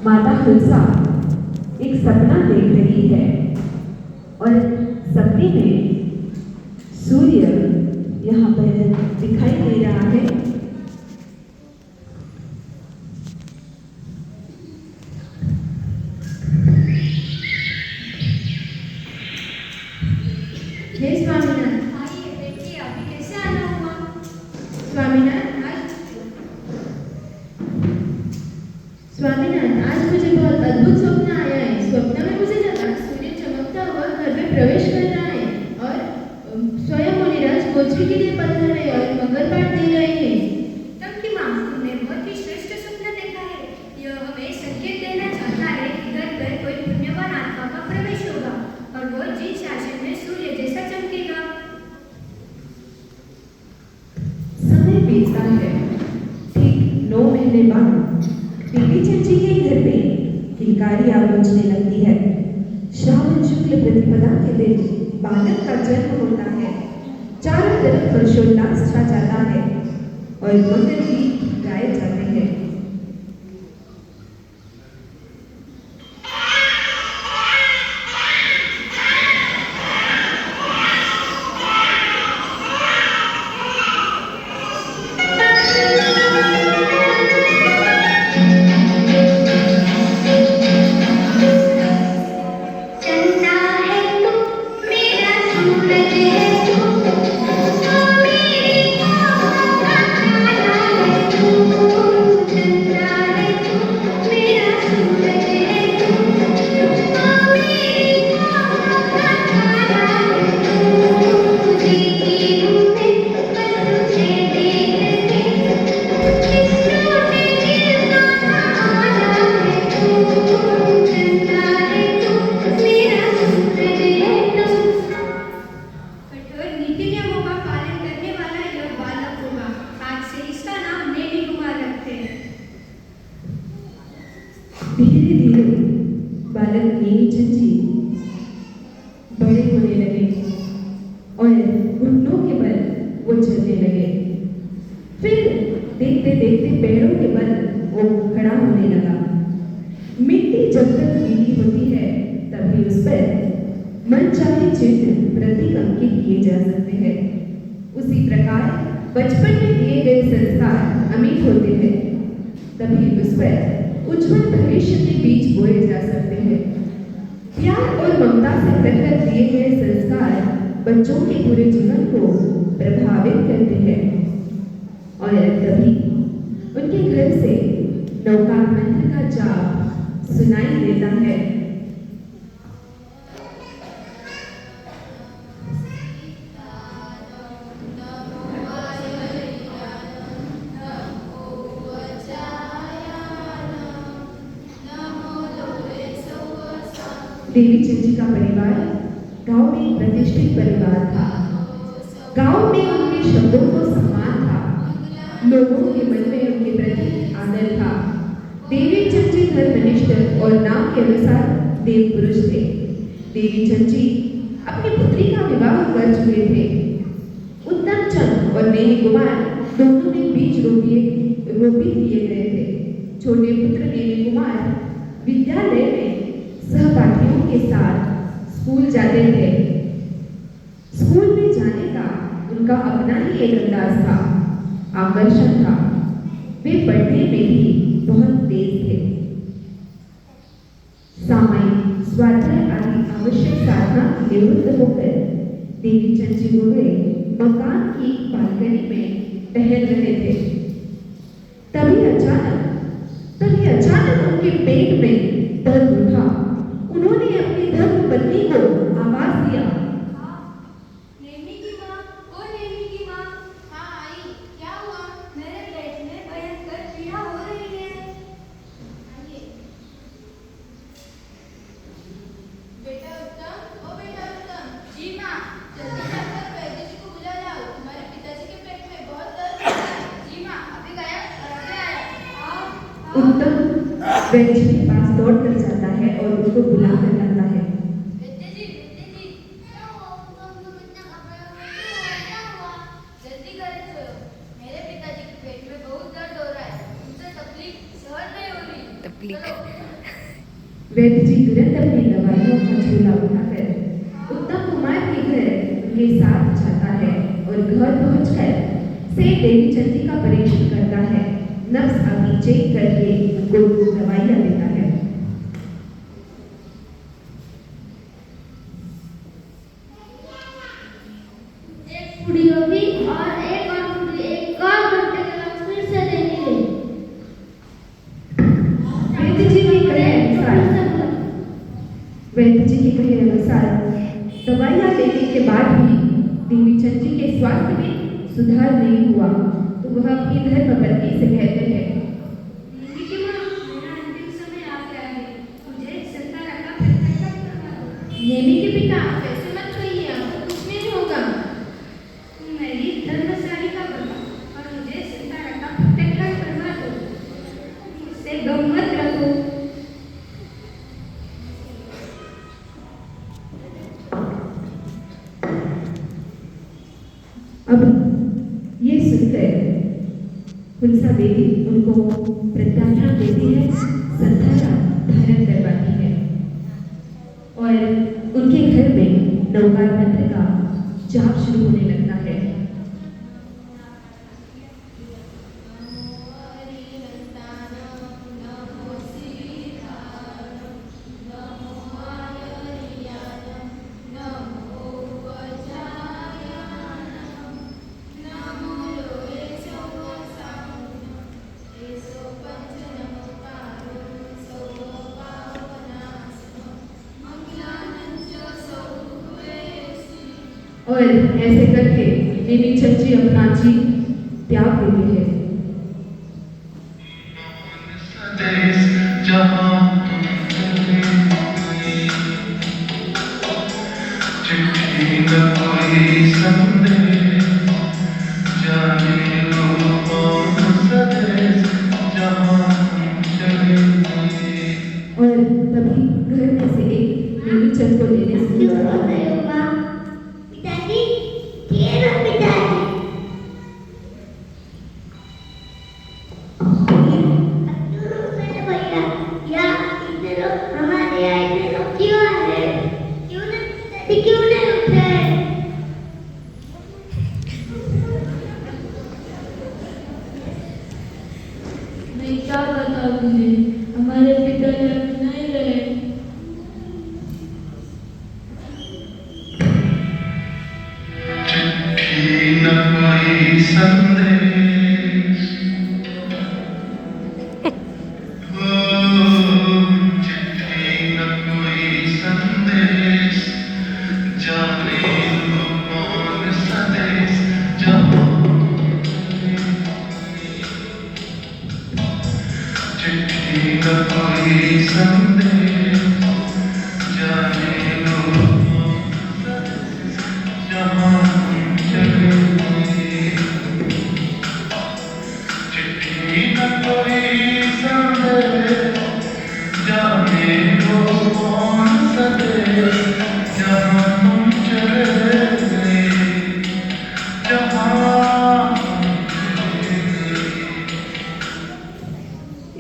माता तुलसा एक सपना देख रही है और सपने में सूर्य यहाँ पर दिखाई दे रहा है। हे स्वामीनाथ, आइए बैठिए। अभी कैसे आना हुआ? स्वामीनाथ आज मुझे बहुत अद्भुत स्वप्न आया है। स्वप्न में मुझे लगा सूर्य चमकता हुआ घर में प्रवेश कर रहा है और स्वयं मुनिराज कोचरी के लिए पधार रहे और मगर पाठ दे रहे हैं। तब की माँ, तुमने बहुत ही श्रेष्ठ स्वप्न देखा है। यह हमें संकेत देना चाहता है कि घर पर कोई पुण्यवान आत्मा का प्रवेश होगा और वो जिन शासन में सूर्य जैसा चमकेगा। समय बीतता है। ठीक 9 महीने बाद देवी चंची के घर में किलकारी आवाजने लगती है। श्रावण शुक्ल प्रतिपदा के दिन बालक का जन्म होता है। चारों तरफ हर्षोल्लास छा जाता है और मंगल गीत गाए जाते हैं। चंदा है तू, मेरा सूरज है तू, मेरी आँखों का तारा है तू। चंदा है तू, मेरा सूरज है तू, मेरी आँखों का तारा है तू। जीती हूँ मैं बस तुझे देख के, विष्णु ने दिल का सहारा है तू। चंदा है तू, मेरा सूरज है तू। कठोर नीति नियमों का पालन करने वाला यह बालक होगा। आज से इसका नाम नेमी कुमार रखते हैं। धीरे धीरे बालक नेमी चंची बड़े होने लगे और घुटनों के बल वो चलने लगे। फिर देखते देखते पैरों के बल वो खड़ा होने लगा। मिट्टी जब तक गीली होती है तभी उस पर मनचाहे चिन्ह प्रतीक अंकित किए जा सकते हैं। उसी प्रकार बचपन में दिए गए संस्कार अमिट होते हैं, तभी उस पर उज्जवल भविष्य के बीज बोए जा सकते हैं। प्यार और ममता से भरकर दिए गए संस्कार बच्चों के पूरे जीवन को प्रभावित करते हैं और तभी उनके घर से नौकार मंत्र का जाप सुनाई देता है। देवी चंची का परिवार गांव में एक प्रतिष्ठित परिवार था। गांव में उनके शब्दों को सम्मान था। लोगों के मन में उनके प्रति आदर था। देवी चंची धर्मनिष्ठ और नाम के अनुसार देव पुरुष थे। देवी चंची अपनी पुत्री का विवाह कर चुके थे। उत्तम चंद और नेमी कुमार दोनों ने बीज रोपी दिए गए थे। छोटे पुत्र नेमी कुमार विद्यालय में सहपाठियों के साथ स्कूल जाते थे। स्कूल में जाने का उनका अपना ही एक अंदाज था, आकर्षण था। वे पढ़ने में भी बहुत तेज थे। सामायिक स्वाध्याय आदि आवश्यक साधना की निवृत्त होकर देवी चंची हो गए मकान की बालकनी में टहल रहे थे। तभी अचानक उनके पेट में दर्द उठा। उन्होंने अपनी धर्म पत्नी को आवाज दिया। नेमी की माँ, ओ नेमी की माँ। हाँ आई, क्या हुआ? मेरे पेट में भयंकर पीड़ा हो रही है। आइए। बेटा उत्तम, ओ बेटा उत्तम। जी माँ, जल्दी जाकर वैद्य जी को बुला लाओ। तुम्हारे पिताजी के पेट में बहुत दर्द हो रहा है। जी माँ, अभी गया और अभी आया। उत्तम वैद्य के पास दौड़ कर जाता है और उसको बुला कर लाता है। वैद्य जी, क्या हुआ? तुम इतना घबराए हुए क्यों हो? क्या हुआ? जल्दी घर चलो। मेरे पिताजी के पेट में बहुत दर्द हो रहा है। उनसे तकलीफ सहन नहीं हो रही। वैद्य जी तुरंत अपनी दवाइयों का झोला उठाकर उत्तम कुमार के घर उनके साथ जाता है और घर पहुंचकर सेठ देवी चंदी का परीक्षण करता है, नब्ज आदि चेक करके उनको दवाइयाँ देता है। एक पूरी होगी और एक और पूरी एक और घंटे के बाद फिर से देंगे। वैद्य जी के कहे अनुसार दवाइयाँ लेने के बाद भी देवी चंद जी के स्वास्थ्य में सुधार नहीं हुआ तो वह अपनी धर्मपत्नी से कहते हैं, मेरा अंतिम समय आ गया है, मुझे संतान का प्रत्यक्ष करना होगा। नेमी के पिता वैसे मत कहिए, आपको कुछ नहीं होगा। मेरी धर्मशाली का बना और मुझे संतान का प्रत्यक्ष करवा दो, मुझसे गम मत रखो। अब ये सुनकर हुंसा देवी उनको प्रत्याख्यान देती है, संध्या धारण करवाती है और उनके घर में नवकार मंत्र का जाप शुरू होने लगता है। और ऐसे करके देवी चंची अपना जी त्याग देती है। और तभी घर में से एक देवी चंद को लेने से पिताजी, ये लो पिताजी। मेरे भैया, या इतने लोग हमारे यहाँ इतने लोग क्यों आ रहे हैं? क्यों नहीं पिताजी, क्यों नहीं उठ रहे? मैं क्या बताऊंगी, हमारे पिताजी अब नहीं रहे।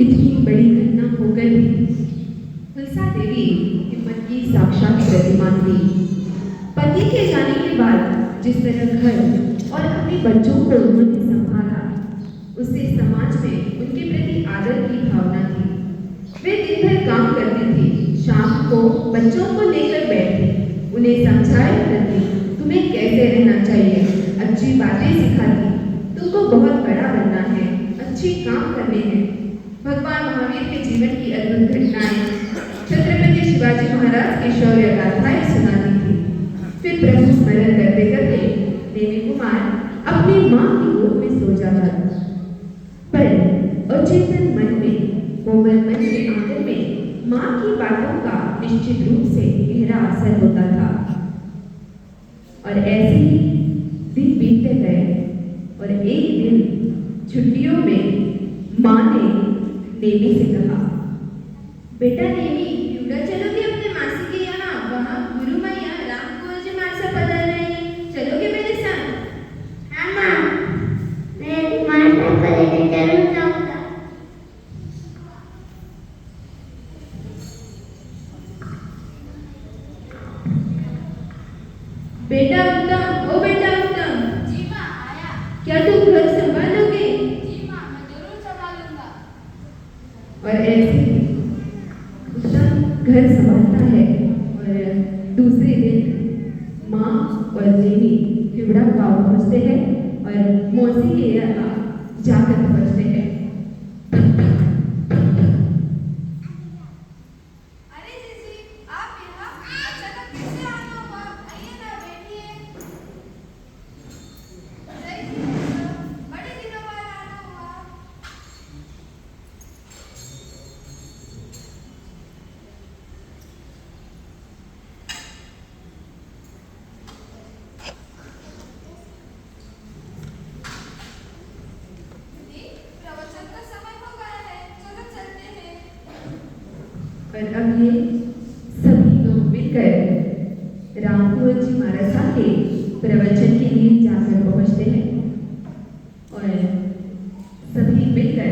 इतनी बड़ी घटना होकर भी हुंसा देवी हिम्मत की साक्षात प्रतिमा थी। पति के जाने के बाद जिस तरह घर और अपने बच्चों को उन्होंने संभाला, उससे समाज में उनके प्रति आदर की भावना थी। वे दिन भर काम करती थी, शाम को बच्चों को लेकर बैठती, उन्हें समझाया करती, तुम्हें कैसे रहना चाहिए, अच्छी बातें सिखाती, तुमको बहुत बड़ा बनना है, अच्छी काम करने हैं। भगवान महावीर के जीवन की अद्भुत घटनाएं, छत्रपति शिवाजी महाराज की शौर्य गाथाएं सुनाती थी। फिर प्रभु स्मरण करते करते देवी कुमार अपनी माँ की गोद में सो जाता था। पर अचेतन मन में, कोमल मन के आंगन में माँ की बातों का निश्चित रूप से गहरा असर होता था। और ऐसे ही दिन बीतते गए और एक दिन छुट्टियों में माँ ने नेमी से कहा, बेटा नेमी, क्यों न चलोगे अपने मासी के यहाँ? वहाँ गुरु मैया रामकुंवर जी मासा पधार रहे हैं, चलोगे मेरे साथ? हाँ माँ, मैं मासा को लेकर जरूर जाऊंगा। बेटा उत्तम, ओ बेटा उत्तम, जी माँ आया। क्या तुम घर संभालोगे? जी माँ मैं जरूर संभालूंगा। और ऐसे ही उत्तम घर संभालता है और दूसरे दिन माँ और नेमी हिवड़ा गांव पहुंचते हैं और मौसी के यहाँ जाकर पहुंचते हैं। अरे जीजी आप यहाँ अचानक कैसे आना हुआ? आइए ना बैठिए। सही जी, बड़े दिनों बाद आना हुआ। दीदी प्रवचन का समय हो गया है, चलो चलते हैं। और अब ये सभी लोग मिलकर रामकुंवर जी महाराज के प्रवचन के लिए जाकर पहुंचते हैं और सभी मिलकर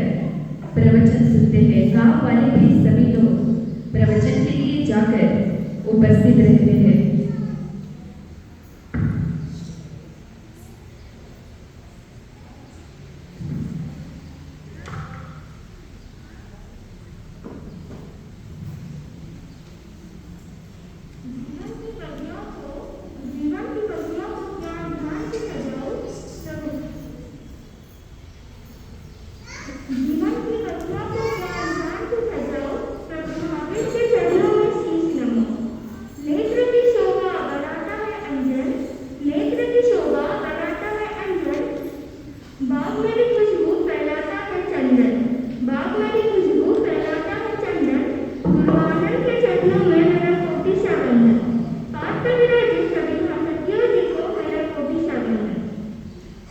प्रवचन सुनते हैं। गांव वाले भी सभी लोग प्रवचन के लिए जाकर उपस्थित रहते हैं। जीवन की कड़ियों को ज्ञान ध्यान से सजाओ। जीवन की कड़ियों को ज्ञान ध्यान से सजाओ। प्रभु महावीर के चरणों में शीश नमो। नेत्र की शोभा बढ़ाता है अंजन, नेत्र की शोभा बढ़ाता है अंजन। बाग में भी खुशबू फैलाता है चंदन, बाग में भी खुशबू फैलाता है चंदन। गुरुवानंद के चरणों में मेरा कोटि सा वंदन। पाठ पर विराजित सभी महासतियों जी को मेरा कोटि सा वंदन।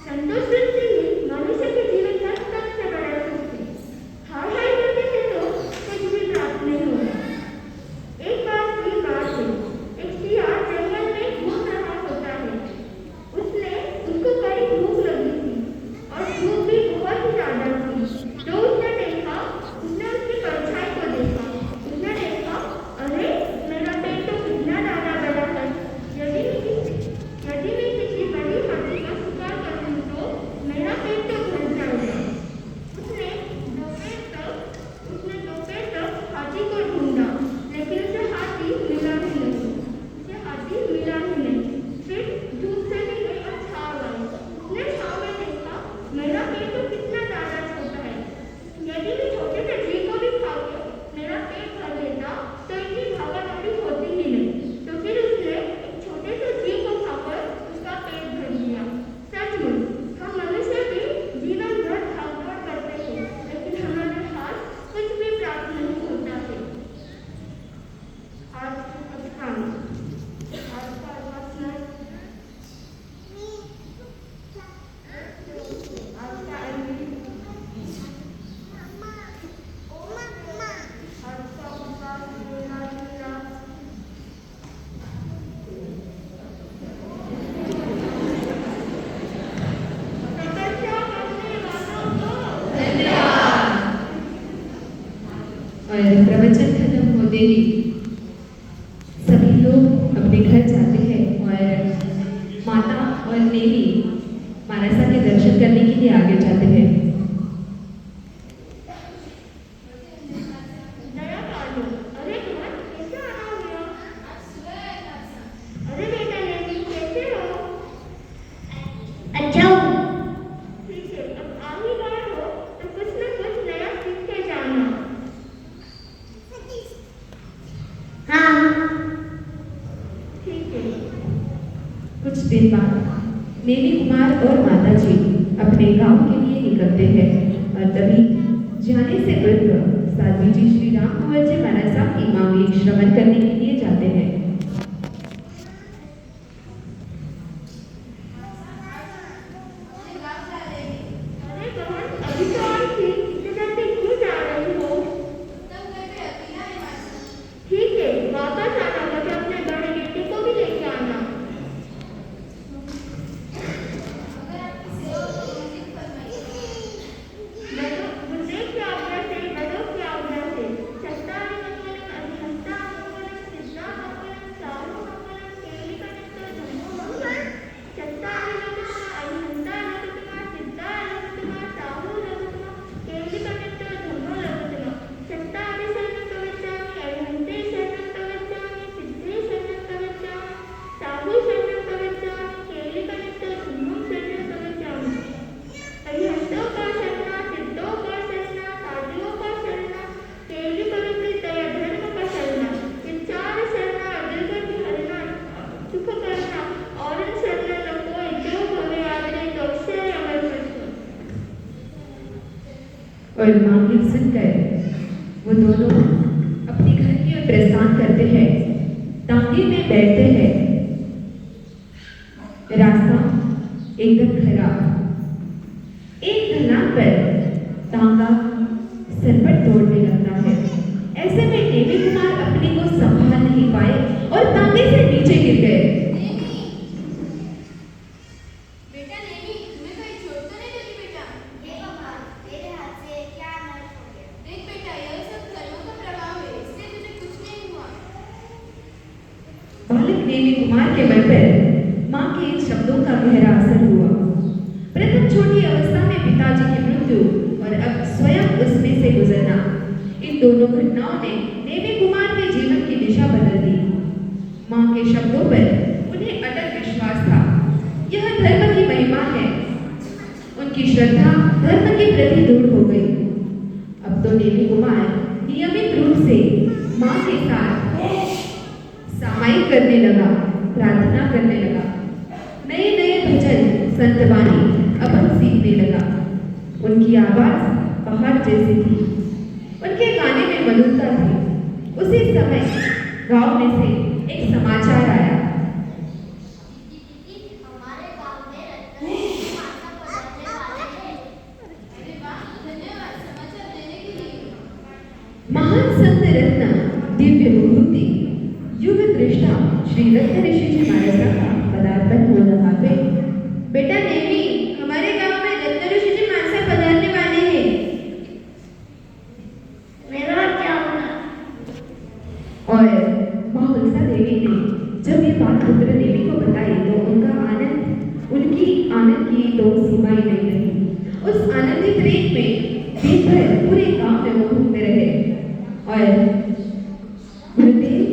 संतोष वृत्ति ही मनुष्य के जीवन का सबसे बड़ा सुख है। हाय हाय करने से तो कुछ भी प्राप्त नहीं होगा। एक बार की बात है, एक सियार जंगल में घूम रहा होता है। उसको बड़ी भूख लगी थी और धूप भी बहुत ही ज्यादा थी। तो उसने उसकी परछाई को देखा। उसने देखा, अरे मेरा पेट तो कितना ज्यादा बड़ा है। यदि मैं किसी बड़ी हाथी का शिकार करूं तो मेरा पेट तो भर जाएगा। उसने दोपहर तक हाथी को ढूंढा, लेकिन उसे हाथी मिला ही नहीं। फिर धूप से निकली और छाव आई। उसने छाव में देखा, मेरा पेट तो कितना ज्यादा छोटा है। यदि मैं छोटे से जीव को भी खाकर मेरा पेट भर लेता तो इतनी भागा-दौड़ी होती ही नहीं। तो फिर उसने एक छोटे से जीव को खाकर उसका पेट भर लिया। सचमुच हम मनुष्य भी जीवन भर भाग-दौड़ करते हैं, लेकिन हमारे पास कुछ भी प्राप्त नहीं होता है। आज का और प्रवचन खत्म होते ही सभी लोग अपने घर जाते हैं और माता और नेमी मानसा के दर्शन करने के लिए आगे जाते हैं। नया कानून। अरे बहन, कैसे आना हुआ? आज सुबह आया था। अरे बेटा नेमी, कैसे हो? अच्छा हूँ। ठीक है, अब आ ही गए हो तो कुछ न कुछ नया सीख के जाना। हाँ। ठीक है। कुछ दिन बाद नेमी कुमार और माता जी अपने गांव के लिए निकलते हैं और तभी जाने से पूर्व साध्वी जी श्री रामकुंवर जी महाराज साहब की मांगे श्रवण करने के लिए जाते हैं। गाँव जा रहे हैं। अरे बहन, अभी तो आई थी, इतनी जल्दी क्यों जा रही हो? तब घर पे अकेला है मासी। ठीक है, वापस आना, मुझे अपने बड़े बेटे को भी लेके आना। अगर आपकी सेवा हो तो मुझे फरमाइए। बुद्धेव की आज्ञा से, बड़ों की आज्ञा से, सत्ता मंगलम अधिहस्ता मंगलम और माँ की सुनकर वो दोनों अपने घर की ओर प्रस्थान करते हैं। तांगे में बैठते हैं। रास्ता एकदम खराब। एक ढलान पर तांगा सरपट तोड़ने लगता है। ऐसे में नेमी कुमार अपने को संभाल नहीं पाए और तांगे से नीचे गिर गए। नेमी, बेटा नेमी, तुम्हें कहीं चोट तो नहीं लगी बेटा? हे भगवान, तेरे हाथ से क्या अनर्थ हो गया? देख बेटा, यह सब कर्मों का प्रभाव है, इसलिए तुझे कुछ नहीं हुआ। बालक नेमी कुमार के मन पर माँ के इन शब्दों का गहरा असर हुआ। प्रथम छोटी अवस्था में पिताजी की मृत्यु और अब स्वयं उसमें से गुजरना, इन दोनों घटनाओं ने नेमी कुमार के जीवन की दिशा बदल दी। माँ के शब्दों पर उन्हें अटल विश्वास था। यह धर्म की महिमा है। उनकी श्रद्धा धर्म के प्रति दृढ़ हो गई। अब तो नेमी कुमार नियमित रूप से माँ के साथ सामायिक करने लगा, प्रार्थना करने लगा। नए नए भजन संतवाणी अपन सीखने लगा। उनकी आवाज पहाड़ जैसी थी। उनके गाने में मधुरता थी। उसी समय गांव में से एक समाचार आया। हमारे गांव में रत्न माता पधारने वाले हैं। अरे वाह, धन्यवाद समाचार देने के लिए। महान संत रत्न दिव्य विभूति युग दृष्टा श्री रत्न ऋषि जी महाराज का पदार्पण हो रहा है। बेटा नेमी, हमारे गांव में रत्न ऋषि जी मानसा पधारने वाले हैं। मेरा क्या होगा? और माँ हुलसा देवी ने जब ये बात पुत्र देवी को बताई तो उनका आनंद, उनकी आनंद की तो सीमाएं नहीं रही। उस आनंदित रेत में दिन भर पूरे गांव में वो घूमते रहे और गुरुदेव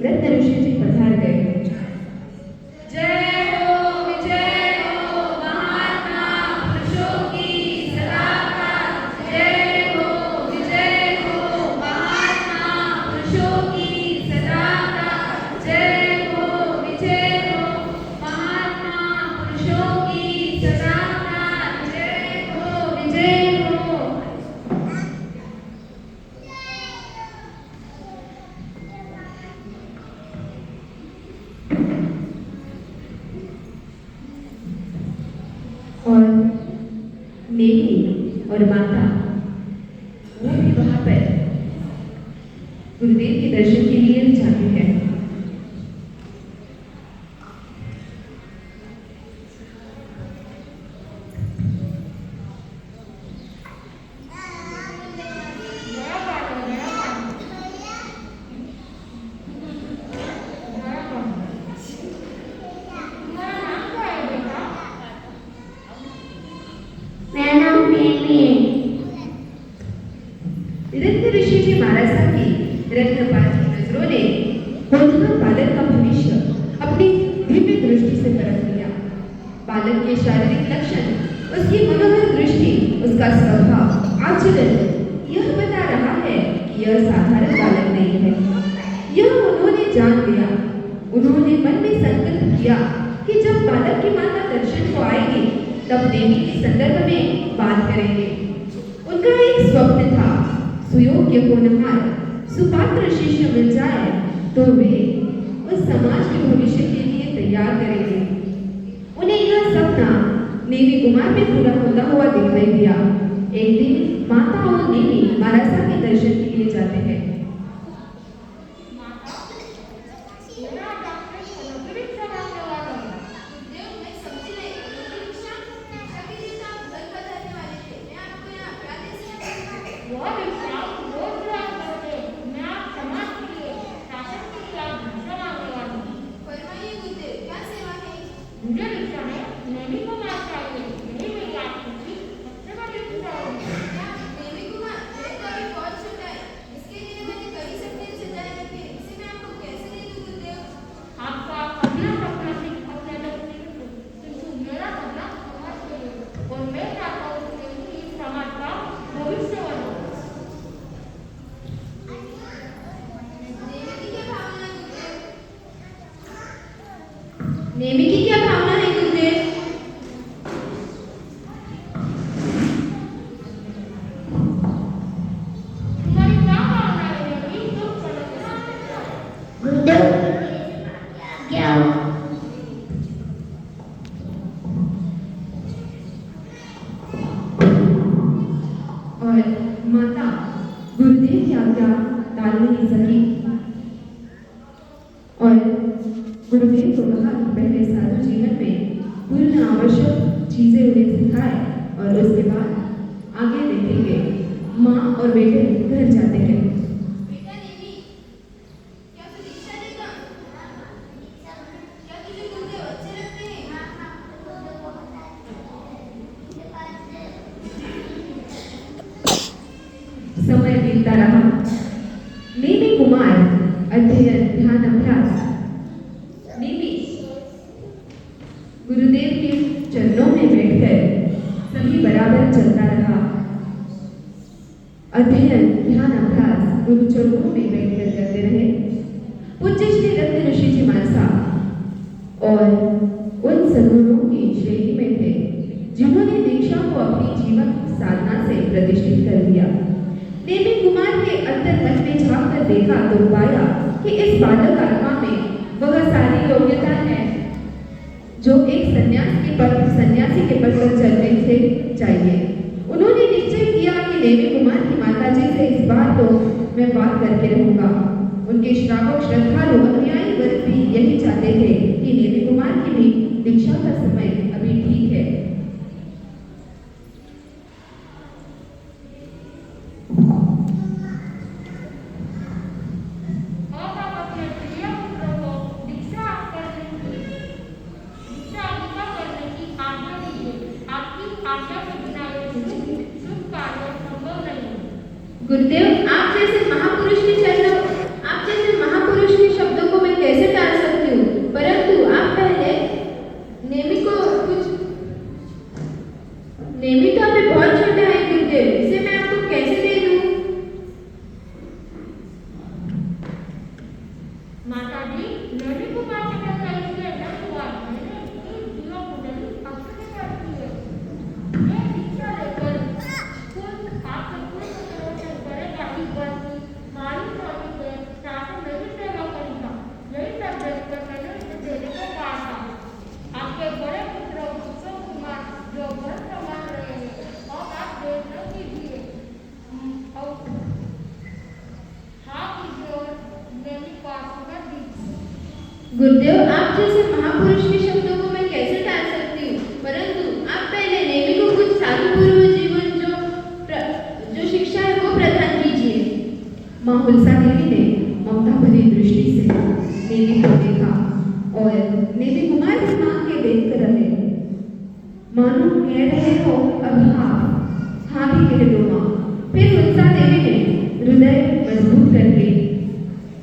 रत्न ऋषि जी पधार गए। जय हो महात्मा पुरुषों की सदाकाल। जय हो महात्मा पुरुषों की सदाकाल। जय हो महात्मा पुरुषों की सदाकाल। जय हो। और नेमी और माता वो भी वहां पर गुरुदेव के दर्शन के लिए जाते हैं। मेरा नाम नेमी है। रत्न ऋषि जी महाराज की रत्नपात की नजरों ने होनहार बालक का भविष्य अपनी दिव्य दृष्टि से परख लिया। बालक के शारीरिक लक्षण, उसकी मनोहर दृष्टि, उसका स्वभाव, आचरण यह बता रहा है कि यह साधारण बालक नहीं है। यह उन्होंने जान लिया। उन्होंने मन में संकल्प किया कि जब बालक की माता दर्शन को आएगी तब नेमी के संदर्भ में बात करेंगे। उनका एक स्वप्न था, सुयोग्य होनहार सुपात्र शिष्य मिल जाए तो वे उस समाज के भविष्य के लिए तैयार करेंगे। उन्हें यह सपना नेमी कुमार में पूरा होता हुआ दिखाई दिया। एक दिन माता और नेमी महाराजा के दर्शन के लिए जाते हैं। गुरुदेव, मैं समझी नहीं। उनकी इच्छा के लिए तो आप घर पधारने वाले थे। मैं आपको यहाँ क्या दे सकती हूँ? फरमाइए गुरुदेव, क्या सेवा है? मुझे रिक्शा में नेमी को मार चाहिए। यही मेरी आपकी सबसे बड़ी इच्छा होगी। क्या नेमी कुमार? मेरे तो अभी बहुत छोटा है। इसके लिए मैंने कई सपने सजाए रखे हैं। इसे मैं आपको कैसे दे दूँ गुरुदेव? आपका अपना सपना सिर्फ अपने व्यक्ति किंतु मेरा सपना समाज के लिए और मैं चाहता हूँ कि इस समाज का भविष्य बनो। नेमी की क्या भावना है गुरुदेव? नेमी की क्या भावना है गुरुदेव? क्या हो? और माता गुरुदेव की आज्ञा टाल नहीं सकी और गुरुदेव को कहा कि पहले साधु जीवन में पूर्ण आवश्यक चीजें उन्हें सिखाए और उसके बाद आगे देखेंगे। माँ और बेटे घर जाते हैं। बेटा नेमी, क्या तू दीक्षा देगा? क्या तुझे गुरुदेव अच्छे लगते हैं? समय बीतता रहा। नेमी कुमार अध्ययन ध्यान अभ्यास। नेमी गुरुदेव के चरणों में बैठकर सभी बराबर चलता रहा। अध्ययन ध्यान अभ्यास गुरु चरणों में बैठकर करते रहे। पूज्य श्री रत्न ऋषि जी मानसा और उन सद्गुरुओं की श्रेणी में थे जिन्होंने दीक्षा को अपनी जीवन साधना से प्रतिष्ठित कर दिया। नेमी कुमार के अंतर मन में झांक कर देखा तो पाया कि इस बालक आत्मा में वह सारी योग्यता है जो एक सन्यासी के पद पर चलने से चाहिए। उन्होंने निश्चय किया कि नेमी कुमार की माताजी से इस बार तो मैं बात करके रहूंगा। उनके श्रावक श्रद्धालु अनुयायी वर्ग भी यही चाहते थे कि नेमी कुमार की भी दीक्षा का समय अभी ठीक है। अब आप अपने प्रिय पुत्र को दीक्षा करने की आज्ञा दीजिए। आपकी आज्ञा के बिना ये शुभ कार्य संभव नहीं है। गुरुदेव, आप जैसे महापुरुष के शब्दों को मैं कैसे टाल सकती हूँ? परंतु आप पहले नेमी तो अभी बहुत छोटा है गुरुदेव, इसे मैं आपको कैसे दे दूँ? माताजी, नेमी कुमार के जैसा इसलिए न हुआ। मैंने इसकी जीवन बुझाई अच्छे करती है। ये दीक्षा लेकर आपके पूर्ण प्रवचन करेगा ही बल्कि माली स्वामी के साथ मेरी सेवा करेगा। यही सब देखकर मैंने इसे देने को कहा था। आपके बड़े पुत्र उत्सव कुमार जो घर संभाल रहे हैं और आप देख न कीजिए और हाँ कीजिए और नेमी को आशीर्वाद दीजिए। गुरुदेव, आप जैसे महापुरुष के शब्दों को मैं कैसे टाल सकती हूँ? परंतु आप पहले नेमी को कुछ साधु पूर्व जीवन जो शिक्षा है वो प्रदान कीजिए। माँ हुलसा देवी ने ममता भरी दृष्टि से नेमी को देखा और नेमी कुमार की माँ के देखकर रहे। मानो कह रहे हो अब हाँ भी कह दो माँ। फिर हुलसा देवी ने हृदय मजबूत करके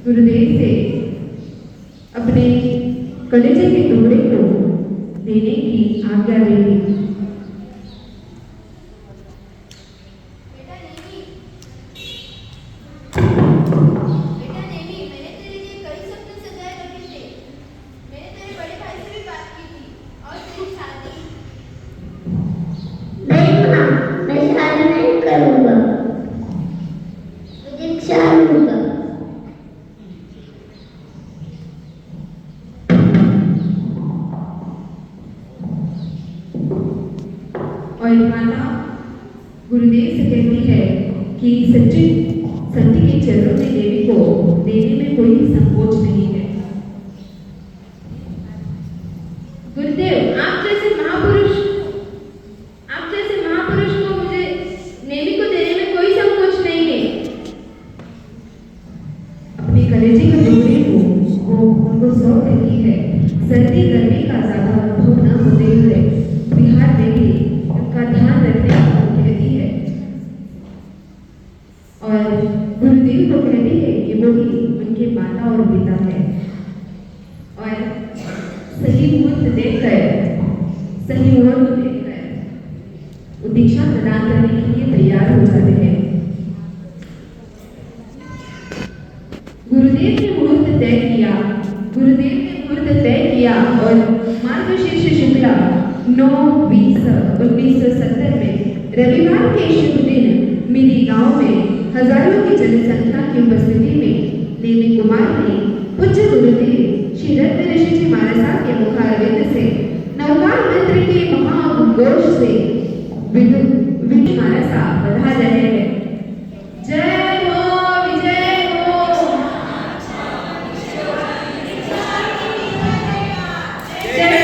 गुरुदेव से अपने कलेजे के टुकड़े को देने की आज्ञा दे दी। बेटा नेमी, मैंने तेरे लिए कई सपने सजाए रखे थे। मैंने तेरे बड़े भाई से भी बात की थी और तेरी शादी। नहीं माँ, मैं शादी नहीं करूँगा, मैं दीक्षा लूँगा। और माता गुरुदेव से कहती है कि सच्ची सत्य के चरणों में देवी को देने में कोई संकोच नहीं है। गुरुदेव, आप जैसे महापुरुष को मुझे नेमी को देने में कोई संकोच नहीं है। अपने कलेजे के टुकड़े को उनको सौंप देती है। सर्दी गर्मी का ज्यादा अनुभव न होते हुए बिहार में भी उनका ध्यान रखने को कहती है और गुरुदेव को कहती है कि वो ही उनके माता और पिता है और सही मुहूर्त देखकर वो दीक्षा प्रदान करने के लिए तैयार हो जाते हैं। गुरुदेव ने मुहूर्त तय किया और मार्गशीर्ष शुक्ला 9/20/1970 में रविवार के शुभ दिन मिली गांव में हजारों की जनसंख्या की उपस्थिति में नेमी कुमार ने पूज्य गुरुदेव श्री रत्न ऋषि जी महाराज साहब के मुखारविंद से नवकार मंत्र के महाघोष से विदुर महाराज साहब बधा रहे हैं। जय हो विजय हो। जय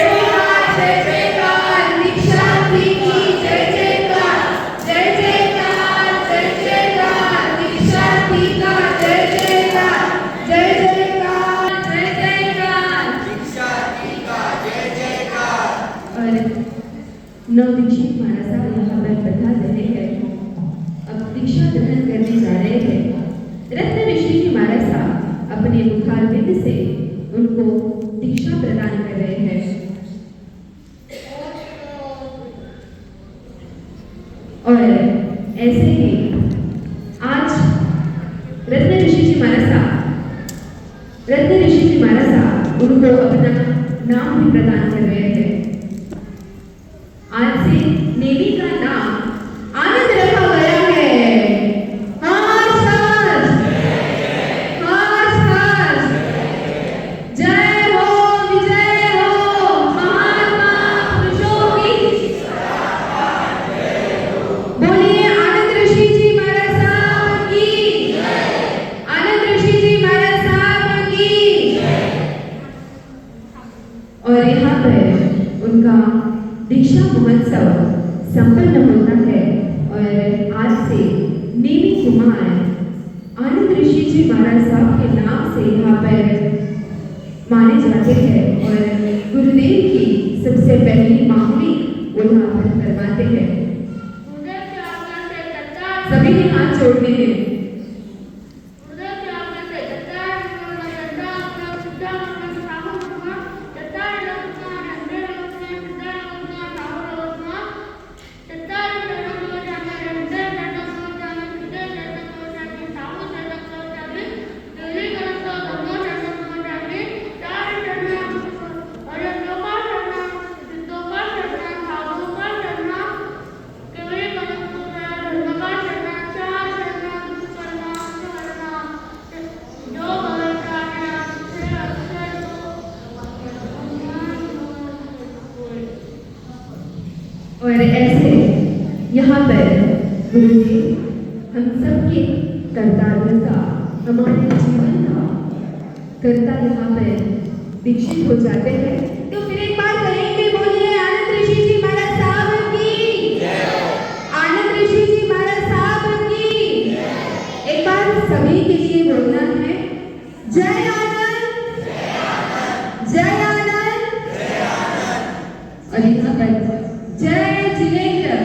जयकार दीक्षा की जय जयकार जय जयकार जय जयकार दीक्षा की का जय जयकार जय जयकार जय जयकार दीक्षा की का जय जयकार। और नवदीक्षित महाराज साहब यहाँ पर बता रहे हैं। अब दीक्षा ग्रहण करने जा रहे हैं। रत्न ऋषि जी महाराज साहब अपने मुखारविंद से उनको दीक्षा प्रदान कर रहे हैं। और ऐसे ही आज रत्न ऋषि जी महाराज साहब उनको अपना नाम भी प्रदान कर रहे हैं। आज से नेवी का नाम आनंद रखा गया है। हर्ष हर्ष हर्ष हर्ष। जय हो विजय हो। महात्मा पुरुषों की बोलिए आनंद ऋषि जी महाराज साहब की। आनंद ऋषि जी महाराज साहब की। और यहाँ पर उनका दीक्षा महोत्सव संपन्न होता है। और आज से नेमी कुमार आनंद ऋषि जी महाराज साहब के नाम से यहाँ पर माने जाते हैं। और गुरुदेव की सबसे पहली मांगनी वो यहाँ पर करवाते हैं। उधर से आगे से कतार सभी ने हाथ जोड़ने हैं। उधर से आगे से कतार नंदा अपना सिद्धा अपना साहू अपना कतार अपना नंदे अपना सिद्धा अपना साहू अपना कतार अपना जाना नंदे अपना जाना सिद्धा अपना जाना साहू अपना जाना दिल्ली करता दोनों अपना जाना चार अपना और लोका अपना दोका अपना साहू अपना केवल करता धर्मका अपना चार अपना करना करना जो करता है से अक्षर और ऐसे यहाँ पर गुरुदेव हम सबके कर्तव्यता हमारे जीवन का कर्ता यहाँ पर दीक्षित हो जाते हैं। तो फिर एक